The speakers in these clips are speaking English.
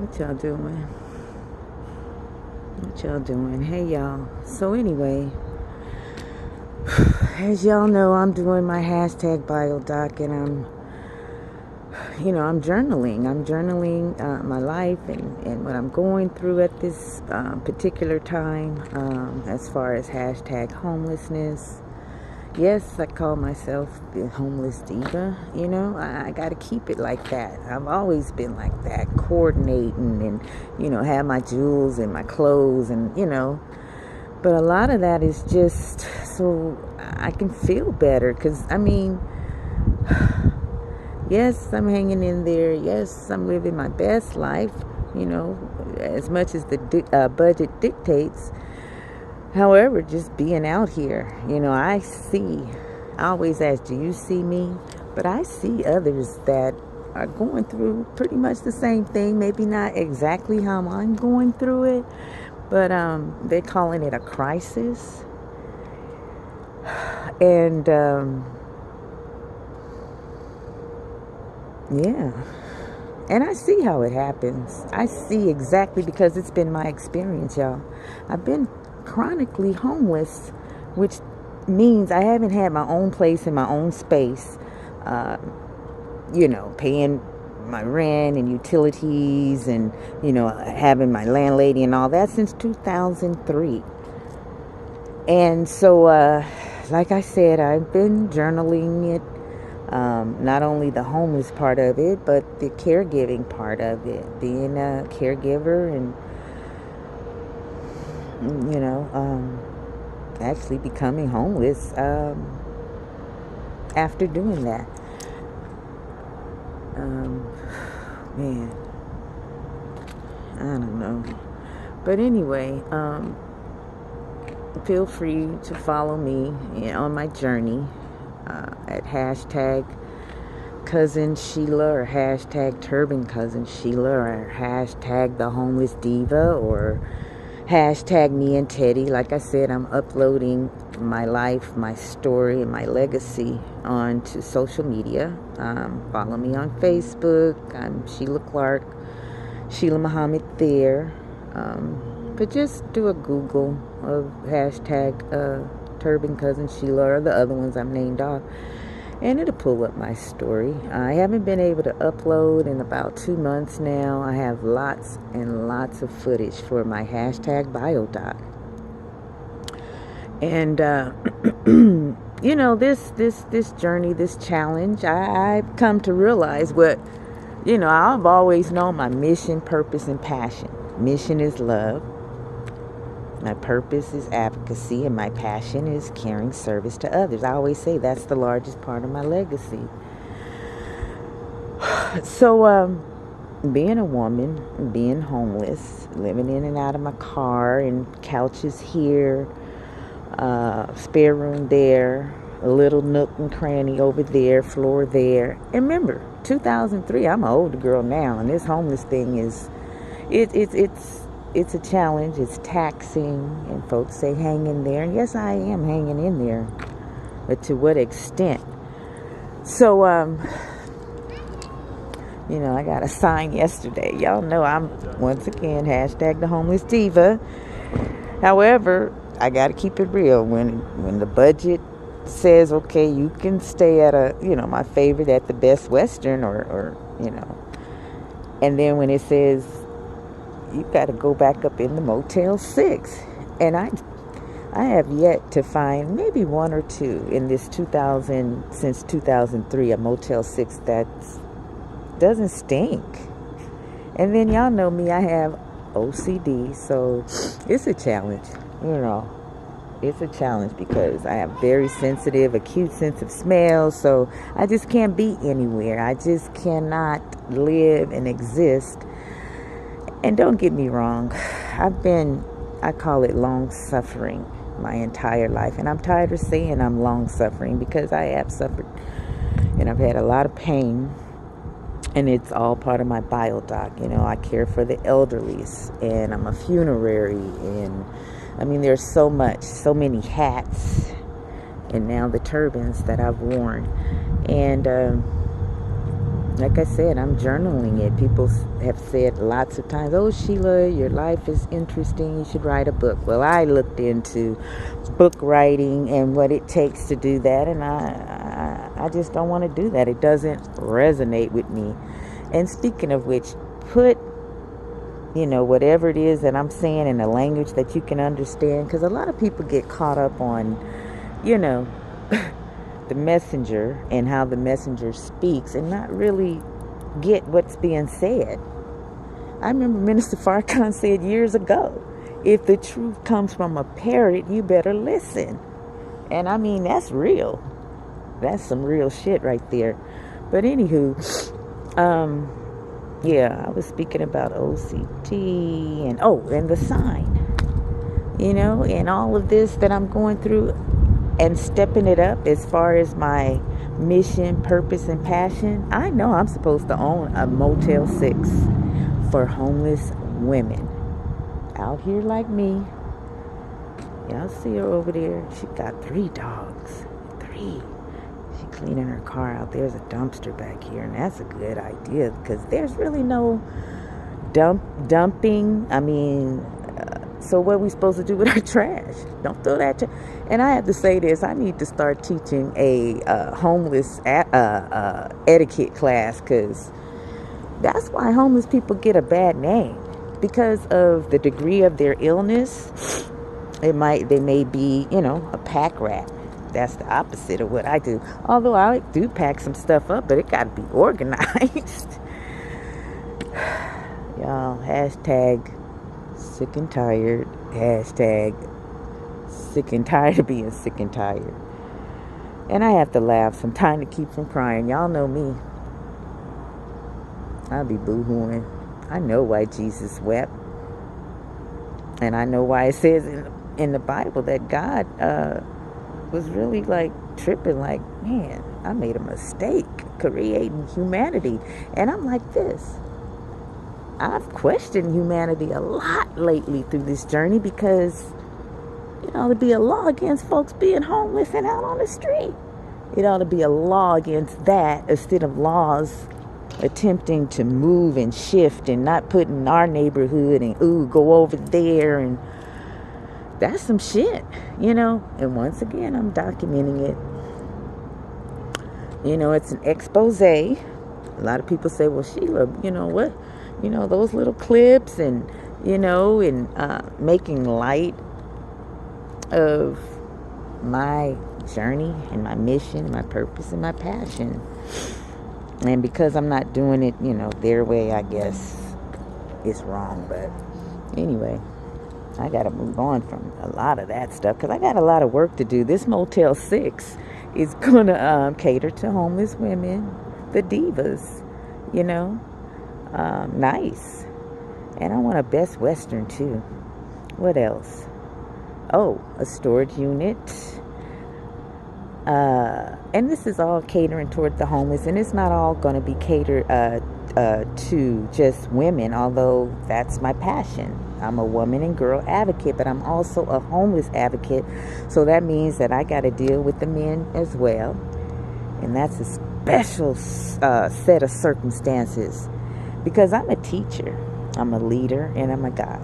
What y'all doing? What y'all doing? Hey y'all. So anyway, as y'all know, I'm doing my hashtag bio doc, and I'm journaling. I'm journaling my life and what I'm going through at this particular time, as far as hashtag homelessness. Yes, I call myself the homeless diva. I got to keep it like that. I've always been like that, coordinating and, have my jewels and my clothes and. But a lot of that is just so I can feel better. Because, yes, I'm hanging in there. Yes, I'm living my best life, as much as the budget dictates. However, just being out here, I always ask, do you see me? But I see others that are going through pretty much the same thing. Maybe not exactly how I'm going through it, but they're calling it a crisis. And yeah. And I see how it happens. I see exactly, because it's been my experience, y'all. I've been chronically homeless, which means I haven't had my own place in my own space, paying my rent and utilities and, having my landlady and all that since 2003. And so, like I said, I've been journaling it. Not only the homeless part of it, but the caregiving part of it, being a caregiver and, actually becoming homeless after doing that. Man, I don't know. But anyway, feel free to follow me on my journey at hashtag cousin Sheila, or hashtag turban cousin Sheila, or hashtag the homeless diva, or hashtag me and Teddy. Like I said, I'm uploading my life, my story, and my legacy onto social media. Follow me on Facebook. I'm Sheila Clark, Sheila Muhammad there. But just do a Google of hashtag turban cousin Sheila, or the other ones I'm named off, and it'll pull up my story. I haven't been able to upload in about 2 months now. I have lots and lots of footage for my hashtag bio doc. And this journey, this challenge, I've come to realize I've always known my mission, purpose, and passion. Mission is love. My purpose is advocacy, and my passion is caring service to others. I always say that's the largest part of my legacy. So, being a woman, being homeless, living in and out of my car, and couches here, spare room there, a little nook and cranny over there, floor there. And remember, 2003, I'm an older girl now, and this homeless thing is, it's a challenge. It's taxing, and folks say hang in there. And yes, I am hanging in there, but to what extent? So, I got a sign yesterday. Y'all know I'm, once again, hashtag the homeless diva. However, I got to keep it real. When the budget says, okay, you can stay at my favorite, at the Best Western, or and then when it says, you got to go back up in the Motel 6. And I have yet to find maybe one or two in this since 2003, a Motel 6 that doesn't stink. And then y'all know me, I have OCD, so it's a challenge, It's a challenge because I have very sensitive, acute sense of smell, so I just can't be anywhere. I just cannot live and exist. And don't get me wrong, I call it long suffering my entire life. And I'm tired of saying I'm long suffering, because I have suffered and I've had a lot of pain. And it's all part of my bio doc. I care for the elderly, and I'm a funerary. And there's so many hats, and now the turbans that I've worn. And like I said, I'm journaling it. People have said lots of times, "Oh, Sheila, your life is interesting. You should write a book." Well, I looked into book writing and what it takes to do that, and I just don't want to do that. It doesn't resonate with me. And speaking of which, put whatever it is that I'm saying in a language that you can understand, because a lot of people get caught up on, you know, the messenger and how the messenger speaks and not really get what's being said. I remember Minister Farrakhan said years ago, if the truth comes from a parrot, you better listen. And I mean, that's real. That's some real shit right there. But anywho, yeah, I was speaking about OCT and the sign. And all of this that I'm going through and stepping it up as far as my mission, purpose, and passion. I know I'm supposed to own a Motel 6 for homeless women out here like me. Y'all see her over there? She got 3 dogs. 3. She cleaning her car out. There's a dumpster back here, and that's a good idea because there's really no dumping. I mean, so what are we supposed to do with our trash? Don't throw that And I have to say this. I need to start teaching a homeless etiquette class, because that's why homeless people get a bad name. Because of the degree of their illness, they may be, a pack rat. That's the opposite of what I do. Although I do pack some stuff up, but it got to be organized. Y'all, hashtag sick and tired. Hashtag sick and tired of being sick and tired. And I have to laugh sometimes to keep from crying. Y'all know me. I'll be boo-hooing. I know why Jesus wept. And I know why it says in the Bible that God was really like tripping, like, man, I made a mistake creating humanity. And I'm like this. I've questioned humanity a lot lately through this journey, because it ought to be a law against folks being homeless and out on the street. It ought to be a law against that, instead of laws attempting to move and shift and not put in our neighborhood and go over there. And that's some shit, and once again, I'm documenting it. It's an expose. A lot of people say, well, Sheila, what? Those little clips and making light of my journey and my mission, my purpose, and my passion. And because I'm not doing it, their way, I guess it's wrong. But anyway, I got to move on from a lot of that stuff, because I got a lot of work to do. This Motel 6 is going to cater to homeless women, the divas, nice. And I want a Best Western too. What else? Oh, a storage unit. And this is all catering toward the homeless, and it's not all going to be catered to just women, although that's my passion. I'm a woman and girl advocate, but I'm also a homeless advocate, so that means that I got to deal with the men as well, and that's a special set of circumstances, because I'm a teacher, I'm a leader, and I'm a guy.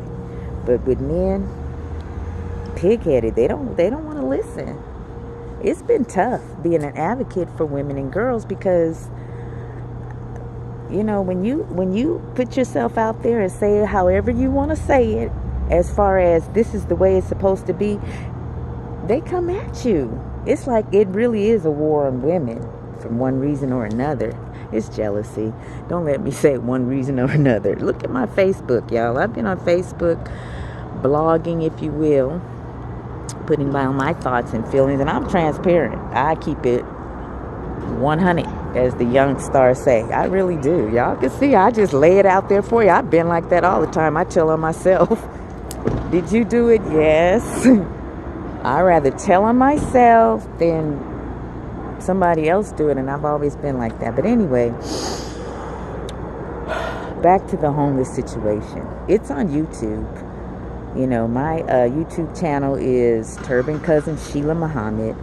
But with men, pig-headed, they don't want to listen. It's been tough being an advocate for women and girls, because when you put yourself out there and say it however you want to say it, as far as this is the way it's supposed to be, they come at you. It's like it really is a war on women for one reason or another. It's jealousy. Don't let me say one reason or another. Look at my Facebook, y'all. I've been on Facebook blogging, if you will, putting down my thoughts and feelings, and I'm transparent. I keep it 100, as the young stars say. I really do. Y'all can see I just lay it out there for you. I've been like that all the time. I tell on myself. Did you do it? Yes. I rather tell on myself than somebody else do it, and I've always been like that. But anyway, back to the homeless situation. It's on YouTube. My YouTube channel is Turban Cousin Sheila Muhammad.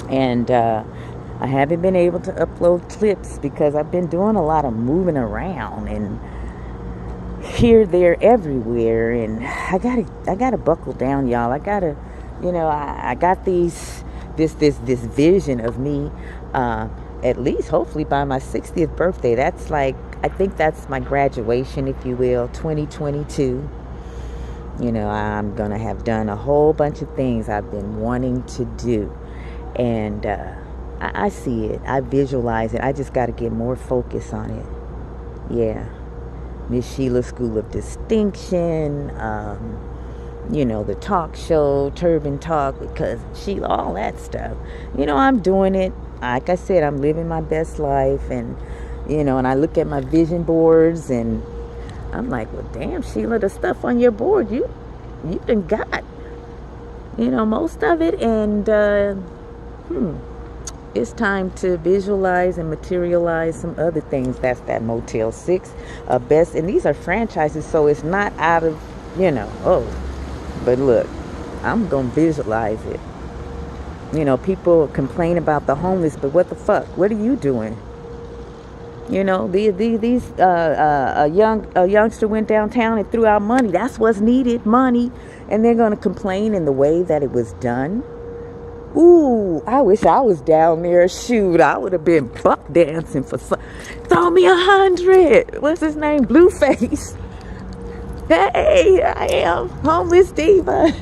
And I haven't been able to upload clips because I've been doing a lot of moving around and here, there, everywhere, and I gotta buckle down, y'all. I got this vision of me, at least hopefully by my 60th birthday. That's like, I think that's my graduation, if you will, 2022. I'm gonna have done a whole bunch of things I've been wanting to do, and I see it. I visualize it. I just got to get more focus on it. Yeah. Miss Sheila School of Distinction, the talk show, Turban Talk, because Sheila, all that stuff. I'm doing it. Like I said, I'm living my best life, and I look at my vision boards, and I'm like, well, damn, Sheila, the stuff on your board, you done got, most of it, and it's time to visualize and materialize some other things. That's that Motel 6 best. And these are franchises, so it's not out of, oh. But look, I'm going to visualize it. People complain about the homeless, but what the fuck? What are you doing? A youngster went downtown and threw out money. That's what's needed, money. And they're going to complain in the way that it was done. Ooh, I wish I was down there. Shoot, I would have been buck dancing for some. Throw me 100. What's his name? Blueface. Hey, I am homeless diva.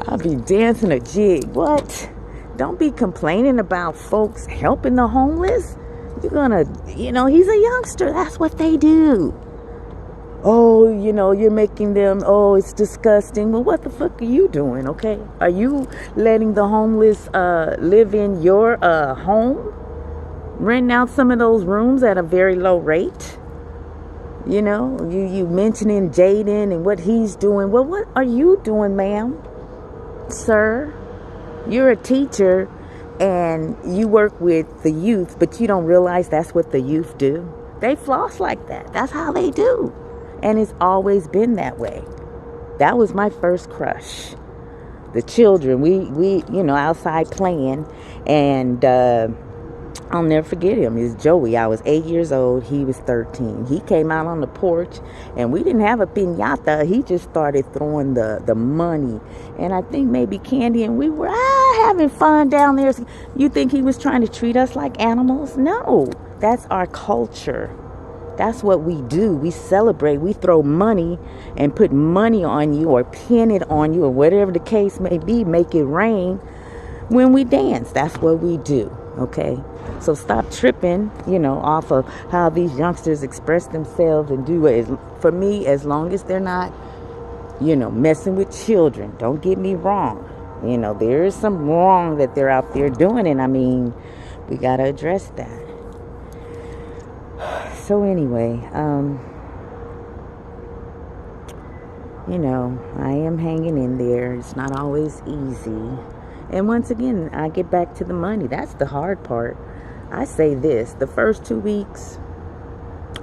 I'll be dancing a jig. What? Don't be complaining about folks helping the homeless. You're gonna, he's a youngster. That's what they do. Oh, you're making them, oh, it's disgusting. Well, what the fuck are you doing, okay? Are you letting the homeless live in your home? Renting out some of those rooms at a very low rate? You mentioning Jaden and what he's doing. Well, what are you doing, ma'am? Sir? You're a teacher and you work with the youth, but you don't realize that's what the youth do. They floss like that. That's how they do. And it's always been that way. That was my first crush. The children, we outside playing, and I'll never forget him. It's Joey. I was 8 years old. He was 13. He came out on the porch, and we didn't have a piñata. He just started throwing the money, and I think maybe candy, and we were having fun down there. You think he was trying to treat us like animals? No, that's our culture. That's what we do. We celebrate. We throw money and put money on you or pin it on you or whatever the case may be. Make it rain when we dance. That's what we do. Okay? So stop tripping, off of how these youngsters express themselves and do it. For me, as long as they're not, messing with children. Don't get me wrong. There is some wrong that they're out there doing. And I mean, we got to address that. So anyway, I am hanging in there. It's not always easy. And once again, I get back to the money. That's the hard part. I say this, the first 2 weeks,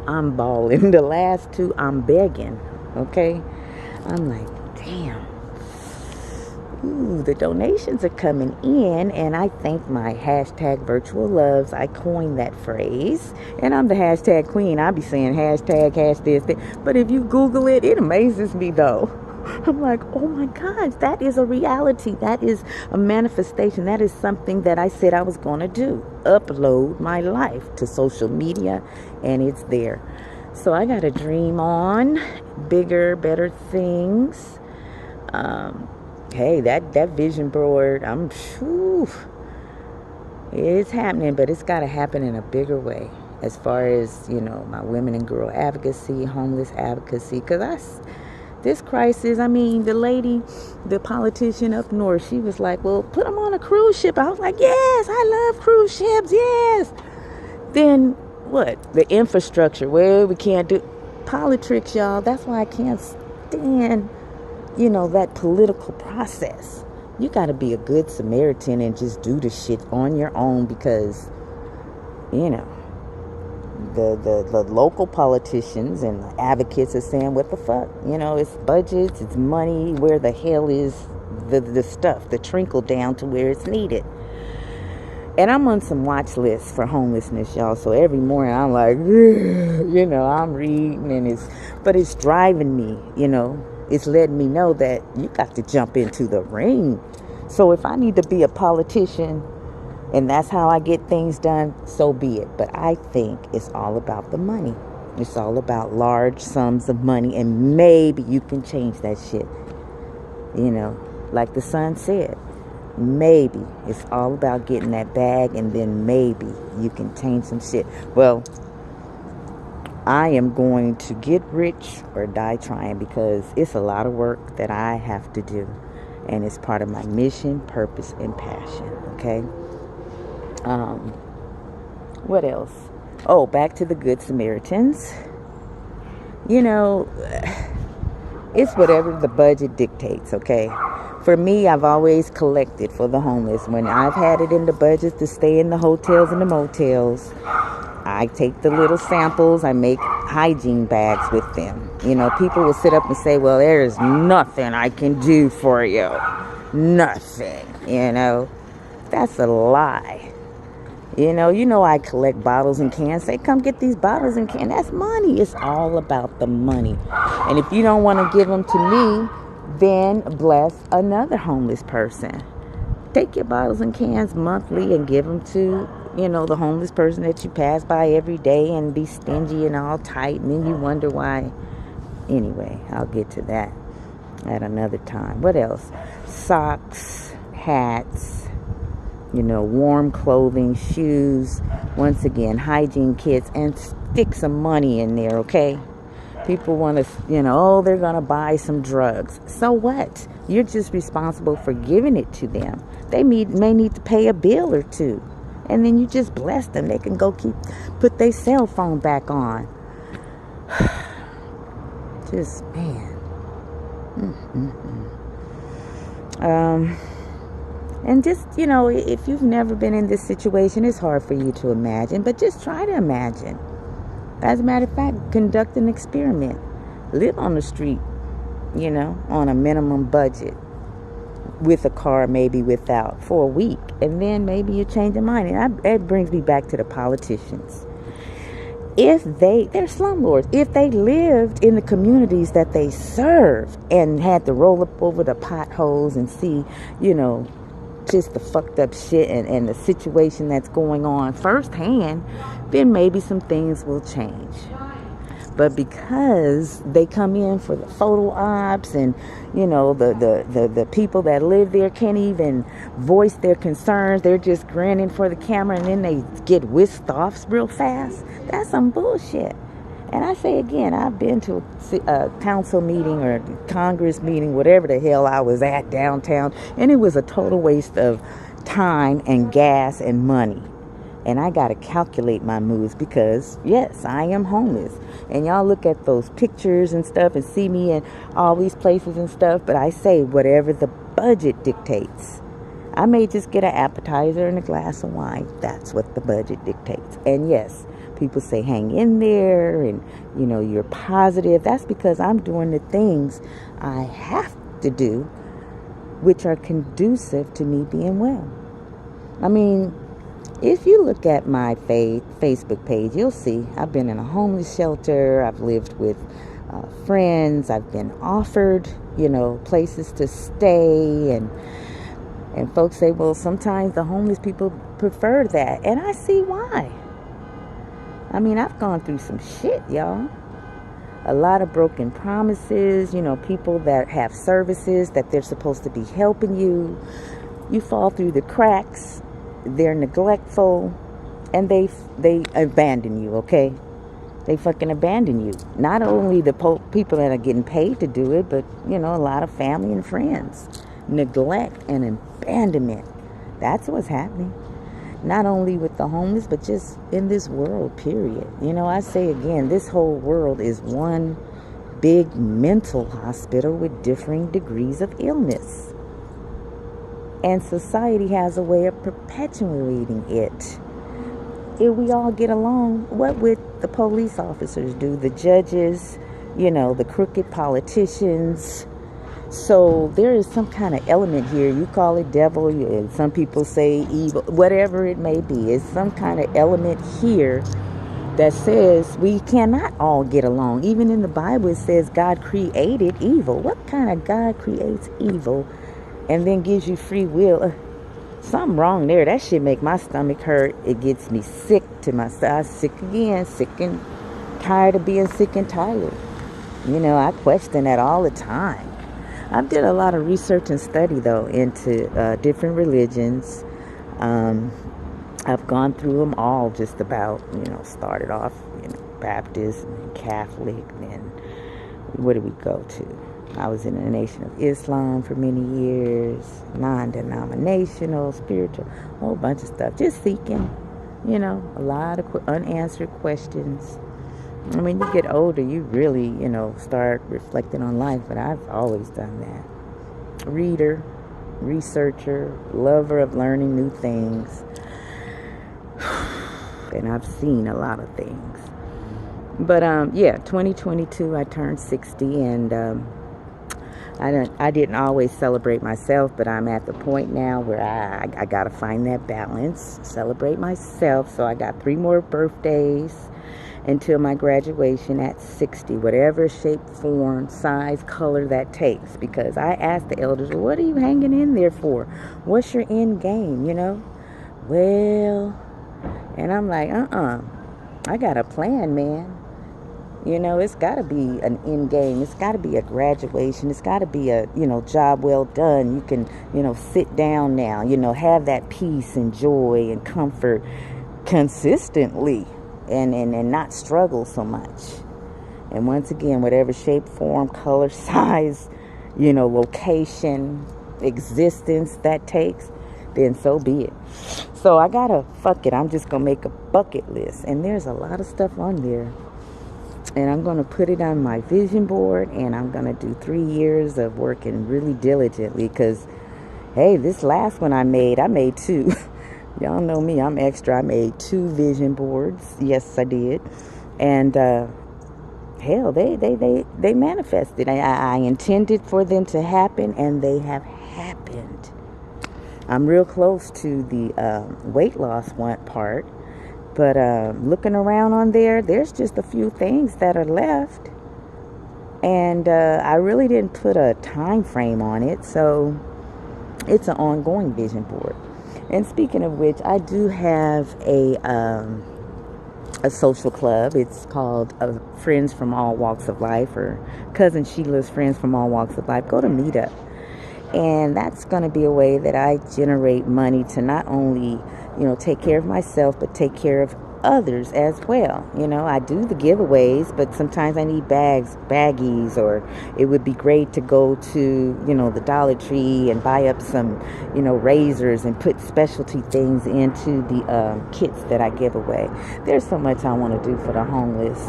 I'm balling. The last 2, I'm begging. Okay? I'm like, damn. Ooh, the donations are coming in, and I thank my hashtag virtual loves. I coined that phrase, and I'm the hashtag queen. I be saying hashtag, hash this, that. But if you Google it, it amazes me though. I'm like, oh my gosh, that is a reality. That is a manifestation. That is something that I said I was going to do. Upload my life to social media, and it's there. So I got to dream on bigger, better things. Hey, that vision board, it's happening, but it's got to happen in a bigger way as far as, my women and girl advocacy, homeless advocacy. Because this crisis, the lady, the politician up north, she was like, well, put them on a cruise ship. I was like, yes, I love cruise ships, yes. Then what? The infrastructure, well, we can't do politics, y'all. That's why I can't stand that political process. You got to be a good Samaritan and just do the shit on your own because, the local politicians and the advocates are saying, what the fuck? It's budgets, it's money. Where the hell is the stuff, the trickle down to where it's needed? And I'm on some watch lists for homelessness, y'all. So every morning I'm like, I'm reading, but it's driving me, It's letting me know that you got to jump into the ring. So if I need to be a politician and that's how I get things done, so be it. But I think it's all about the money. It's all about large sums of money, and maybe you can change that shit. Like the son said, maybe it's all about getting that bag, and then maybe you can change some shit. Well, I am going to get rich or die trying, because it's a lot of work that I have to do, and it's part of my mission, purpose, and passion. Okay. What else? Oh, back to the Good Samaritans. It's whatever the budget dictates, okay? For me, I've always collected for the homeless. When I've had it in the budget to stay in the hotels and the motels, I take the little samples, I make hygiene bags with them. People will sit up and say, well, there's nothing I can do for you. Nothing, That's a lie. I collect bottles and cans. Say, come get these bottles and cans. That's money. It's all about the money. And if you don't want to give them to me, then bless another homeless person. Take your bottles and cans monthly and give them to, the homeless person that you pass by every day, and be stingy and all tight. And then you wonder why. Anyway, I'll get to that at another time. What else? Socks, hats, warm clothing, shoes, once again, hygiene kits, and stick some money in there, okay? People want to, they're going to buy some drugs. So what? You're just responsible for giving it to them. They may need to pay a bill or two, and then you just bless them. They can go put their cell phone back on. Just, man. And just, if you've never been in this situation, it's hard for you to imagine, but just try to imagine. As a matter of fact, conduct an experiment. Live on the street, on a minimum budget, with a car, maybe without, for a week. And then maybe you change your mind. And that brings me back to the politicians. They're slumlords. If they lived in the communities that they serve and had to roll up over the potholes and see, just the fucked up shit and the situation that's going on firsthand, then maybe some things will change. But because they come in for the photo ops, and the people that live there can't even voice their concerns, they're just grinning for the camera, and then they get whisked off real fast. That's some bullshit. And I say again, I've been to a council meeting or Congress meeting, whatever the hell I was at downtown, and it was a total waste of time and gas and money. And I got to calculate my moves, because, yes, I am homeless. And y'all look at those pictures and stuff and see me in all these places and stuff, but I say whatever the budget dictates. I may just get an appetizer and a glass of wine. That's what the budget dictates. And yes, people say hang in there and, you're positive. That's because I'm doing the things I have to do, which are conducive to me being well. I mean, if you look at my Facebook page, you'll see I've been in a homeless shelter. I've lived with friends. I've been offered, places to stay. And folks say, well, sometimes the homeless people prefer that. And I see why. I mean, I've gone through some shit, y'all. A lot of broken promises, people that have services that they're supposed to be helping you. You fall through the cracks. They're neglectful. And they abandon you, okay? They fucking abandon you. Not only the people that are getting paid to do it, but, a lot of family and friends. Neglect and abandonment. That's what's happening. Not only with the homeless, but just in this world, period. I say again, this whole world is one big mental hospital with differing degrees of illness. And society has a way of perpetuating it. If we all get along, what would the police officers do? The judges, the crooked politicians, So there is some kind of element here. You call it devil, some people say evil, whatever it may be. It's some kind of element here that says we cannot all get along. Even in the Bible, it says God created evil. What kind of God creates evil and then gives you free will? Something wrong there. That shit make my stomach hurt. It gets me sick to my stomach. Sick again, sick and tired of being sick and tired. I question that all the time. I've did a lot of research and study though into different religions. I've gone through them all just about. Started off, Baptist and Catholic, and where did we go to? I was in the Nation of Islam for many years, non-denominational, spiritual, a whole bunch of stuff. Just seeking, a lot of unanswered questions. When you get older, you really, start reflecting on life, but I've always done that. Reader, researcher, lover of learning new things. And I've seen a lot of things. But 2022, I turned 60, and I didn't always celebrate myself, but I'm at the point now where I got to find that balance, celebrate myself. So I got 3 more birthdays until my graduation at 60, whatever shape, form, size, color that takes. Because I asked the elders, well, what are you hanging in there for? What's your end game, Well, and I'm like, I got a plan, man. It's got to be an end game. It's got to be a graduation. It's got to be a, job well done. You can, sit down now, have that peace and joy and comfort consistently and not struggle so much. And once again, whatever shape, form, color, size, location, existence that takes, then so be it. So I gotta, fuck it, I'm just gonna make a bucket list. And there's a lot of stuff on there. And I'm going to put it on my vision board, and I'm going to do 3 years of working really diligently because, hey, this last one I made 2. Y'all know me, I'm extra. I made 2 vision boards. Yes, I did. And, hell, they manifested. I intended for them to happen, and they have happened. I'm real close to the weight loss part. But looking around on there's just a few things that are left. And I really didn't put a time frame on it. So it's an ongoing vision board. And speaking of which, I do have a social club. It's called Friends from All Walks of Life, or Cousin Sheila's Friends from All Walks of Life. Go to Meetup. And that's going to be a way that I generate money to not only take care of myself, but take care of others as well. I do the giveaways, but sometimes I need baggies, or it would be great to go to, the Dollar Tree and buy up some, razors and put specialty things into the kits that I give away. There's so much I want to do for the homeless.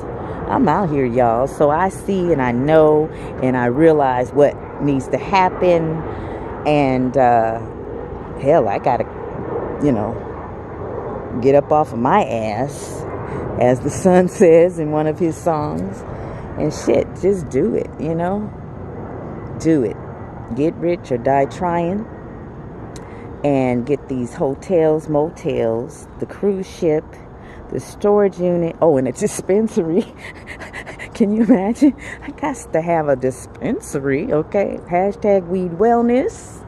I'm out here, y'all. So I see and I know and I realize what needs to happen. And hell, I gotta, get up off of my ass, as the son says in one of his songs, and shit, just do it, do it. Get rich or die trying. And get these hotels, motels, the cruise ship, the storage unit, and a dispensary. Can you imagine? I got to have a dispensary, okay? Hashtag weed wellness.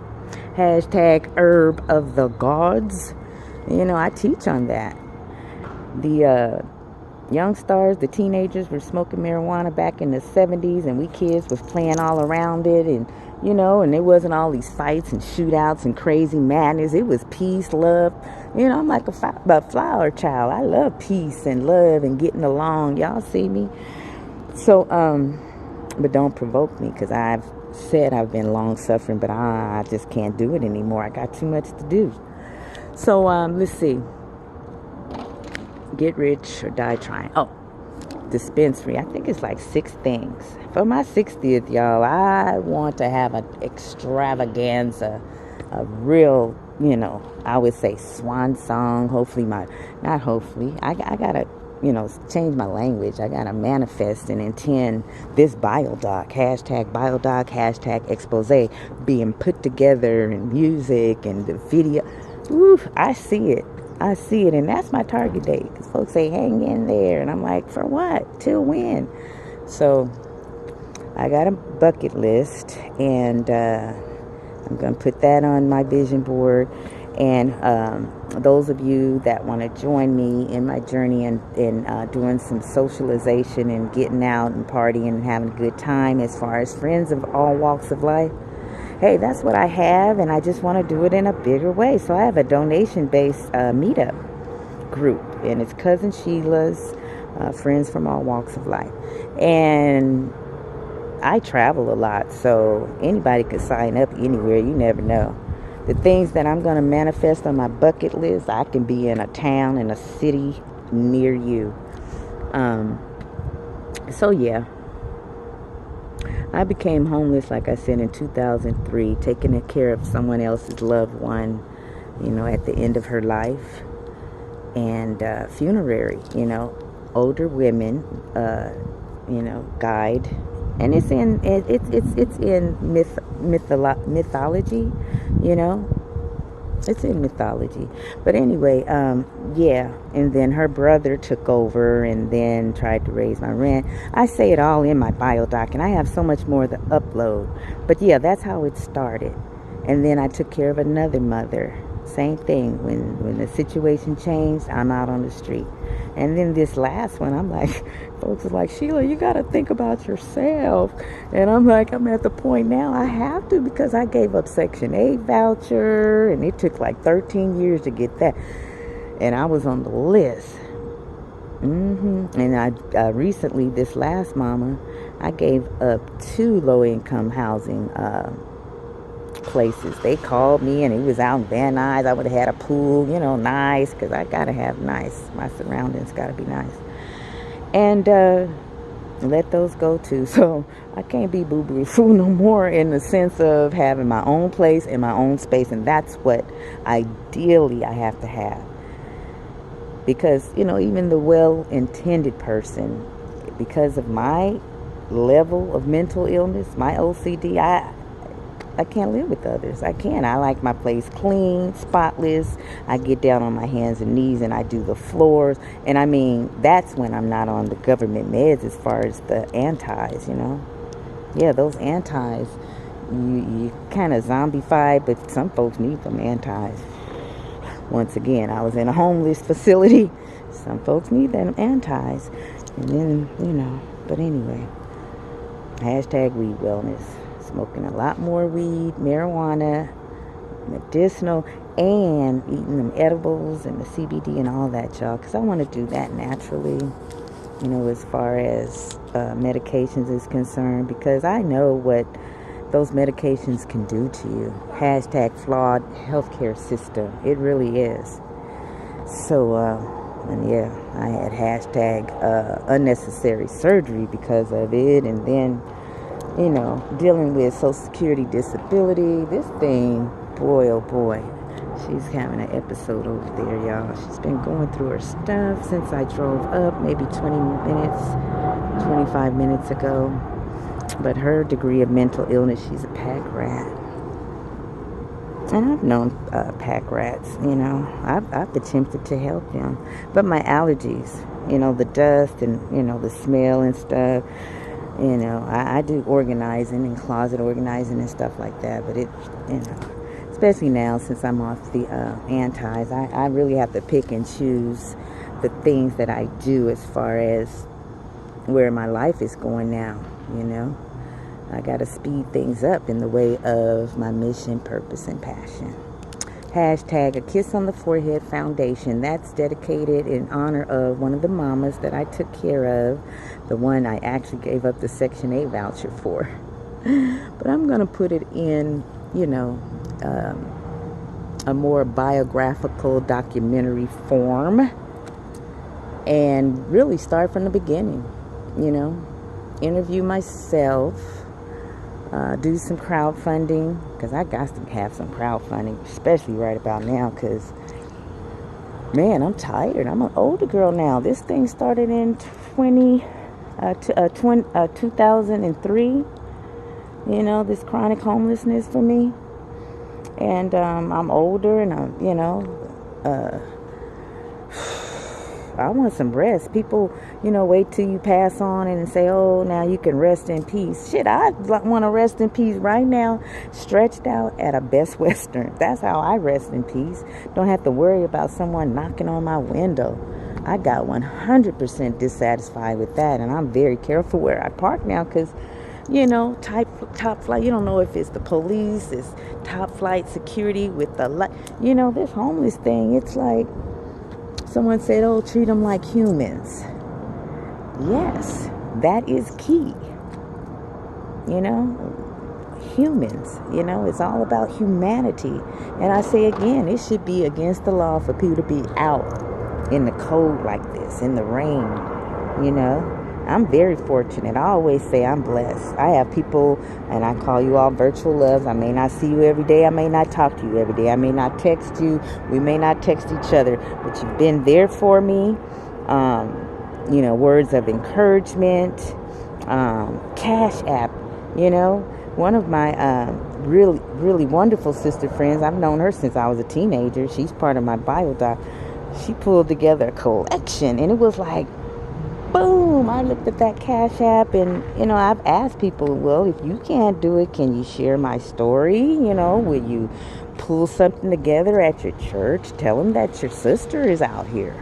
Hashtag herb of the gods. I teach on that. The young stars, the teenagers were smoking marijuana back in the 70s, and we kids was playing all around it, and and there wasn't all these fights and shootouts and crazy madness. It was peace, love. I'm like a flower child. I love peace and love and getting along. Y'all see me? So, but don't provoke me, because I've said I've been long suffering, but I just can't do it anymore. I got too much to do. So, let's see. Get rich or die trying. Dispensary. I think it's like 6 things. For my 60th, y'all, I want to have an extravaganza, a real, I would say swan song. Hopefully I gotta, change my language. I gotta manifest and intend this biodoc, hashtag expose being put together in music and the video. Oof, I see it. And that's my target date. Because folks say, hang in there. And I'm like, for what? Till when? So I got a bucket list, and I'm going to put that on my vision board. And those of you that want to join me in my journey and doing some socialization and getting out and partying and having a good time, as far as friends of all walks of life, hey, that's what I have, and I just want to do it in a bigger way. So I have a donation-based meetup group, and it's Cousin Sheila's Friends from All Walks of Life. And I travel a lot, so anybody could sign up anywhere. You never know. The things that I'm going to manifest on my bucket list, I can be in a town, in a city near you. So yeah, I became homeless, like I said, in 2003, taking care of someone else's loved one, at the end of her life. And funerary, older women, guide. And it's in mythology, It's in mythology. But anyway, yeah. And then her brother took over and then tried to raise my rent. I say it all in my biodoc, and I have so much more to upload. But yeah, that's how it started. And then I took care of another mother. Same thing. When the situation changed, I'm out on the street. And then this last one, I'm like, folks are like, Sheila, you got to think about yourself. And I'm like, I'm at the point now I have to, because I gave up Section 8 voucher, and it took like 13 years to get that. And I was on the list. And I recently, this last mama, I gave up 2 low-income housing places. They called me, and it was out in Van Nuys. I would have had a pool, nice, because I gotta have nice. My surroundings gotta be nice. And let those go too. So I can't be boo-boo fool no more, in the sense of having my own place and my own space. And that's what ideally I have to have, because even the well-intended person, because of my level of mental illness, my OCD, I can't live with others. I can't. I like my place clean, spotless. I get down on my hands and knees and I do the floors. And I mean, that's when I'm not on the government meds, as far as the antis, Yeah, those antis, you kind of zombified, but some folks need them antis. Once again, I was in a homeless facility. Some folks need them antis. And then, but anyway, hashtag weed wellness. Smoking a lot more weed, marijuana, medicinal, and eating them edibles and the CBD and all that, y'all. Because I want to do that naturally, as far as medications is concerned. Because I know what those medications can do to you. Hashtag flawed healthcare system. It really is. So, and yeah, I had hashtag unnecessary surgery because of it. And then, dealing with Social Security disability. This thing, boy, oh boy. She's having an episode over there, y'all. She's been going through her stuff since I drove up, maybe 25 minutes ago. But her degree of mental illness, she's a pack rat. And I've known pack rats, I've attempted to help them. But my allergies, the dust and, the smell and stuff, I do organizing and closet organizing and stuff like that. But it, especially now since I'm off the antis, I really have to pick and choose the things that I do as far as where my life is going now, I got to speed things up in the way of my mission, purpose, and passion. Hashtag A Kiss on the Forehead Foundation. That's dedicated in honor of one of the mamas that I took care of. The one I actually gave up the Section 8 voucher for. But I'm going to put it in, a more biographical documentary form. And really start from the beginning, interview myself. Do some crowdfunding, because I got to have some crowdfunding, especially right about now, because Man, I'm tired. I'm an older girl now. This thing started in 2003. This chronic homelessness for me. And I'm older, and uh, I want some rest. People, wait till you pass on and say, oh, now you can rest in peace. Shit, I want to rest in peace right now, stretched out at a Best Western. That's how I rest in peace. Don't have to worry about someone knocking on my window. I got 100% dissatisfied with that, and I'm very careful where I park now because, top flight, you don't know if it's the police, it's top flight security with the light. This homeless thing, it's like, someone said, oh, treat them like humans. Yes, that is key. Humans, it's all about humanity. And I say again, it should be against the law for people to be out in the cold like this, in the rain. I'm very fortunate. I always say I'm blessed. I have people, and I call you all virtual loves. I may not see you every day. I may not talk to you every day. I may not text you. We may not text each other, but you've been there for me. Words of encouragement, Cash App. One of my really, really wonderful sister friends, I've known her since I was a teenager. She's part of my Bible doc. She pulled together a collection, and it was like, boom, I looked at that Cash App, and, I've asked people, well, if you can't do it, can you share my story? Will you pull something together at your church? Tell them that your sister is out here,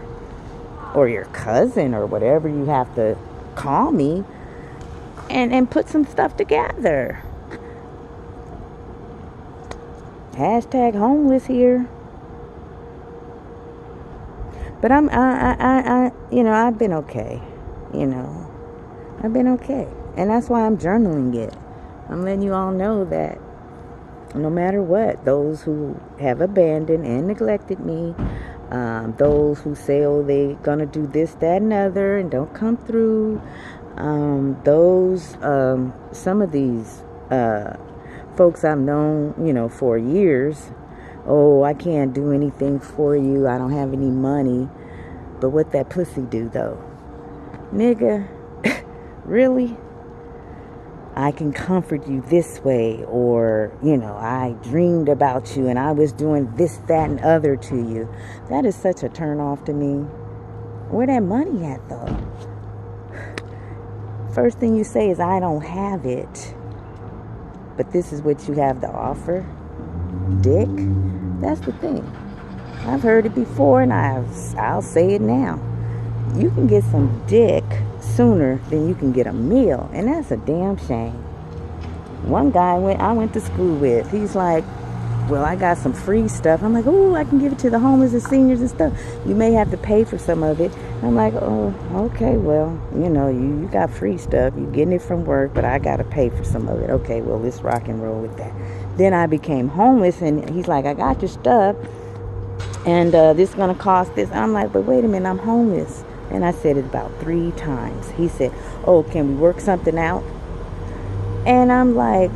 or your cousin, or whatever you have to call me, and put some stuff together. Hashtag homeless here. But I've been okay. I've been okay. And that's why I'm journaling it. I'm letting you all know that no matter what, those who have abandoned and neglected me, those who say, oh, they're going to do this, that, and other, and don't come through, some of these folks I've known, for years, oh, I can't do anything for you, I don't have any money. But what that pussy do, though? Nigga, really? I can comfort you this way, or, I dreamed about you and I was doing this, that, and other to you. That is such a turn off to me. Where that money at, though? First thing you say is, I don't have it. But this is what you have to offer? Dick? That's the thing. I've heard it before, and I'll say it now. You can get some dick sooner than you can get a meal, and that's a damn shame. One guy I went to school with, he's like, well, I got some free stuff. I'm like, oh, I can give it to the homeless and seniors and stuff. You may have to pay for some of it. I'm like, oh, okay, well, you got free stuff. You're getting it from work, but I got to pay for some of it. Okay, well, let's rock and roll with that. Then I became homeless, and he's like, I got your stuff, and this is going to cost this. I'm like, but wait a minute, I'm homeless. And I said it about 3 times. He said, oh, can we work something out? And I'm like,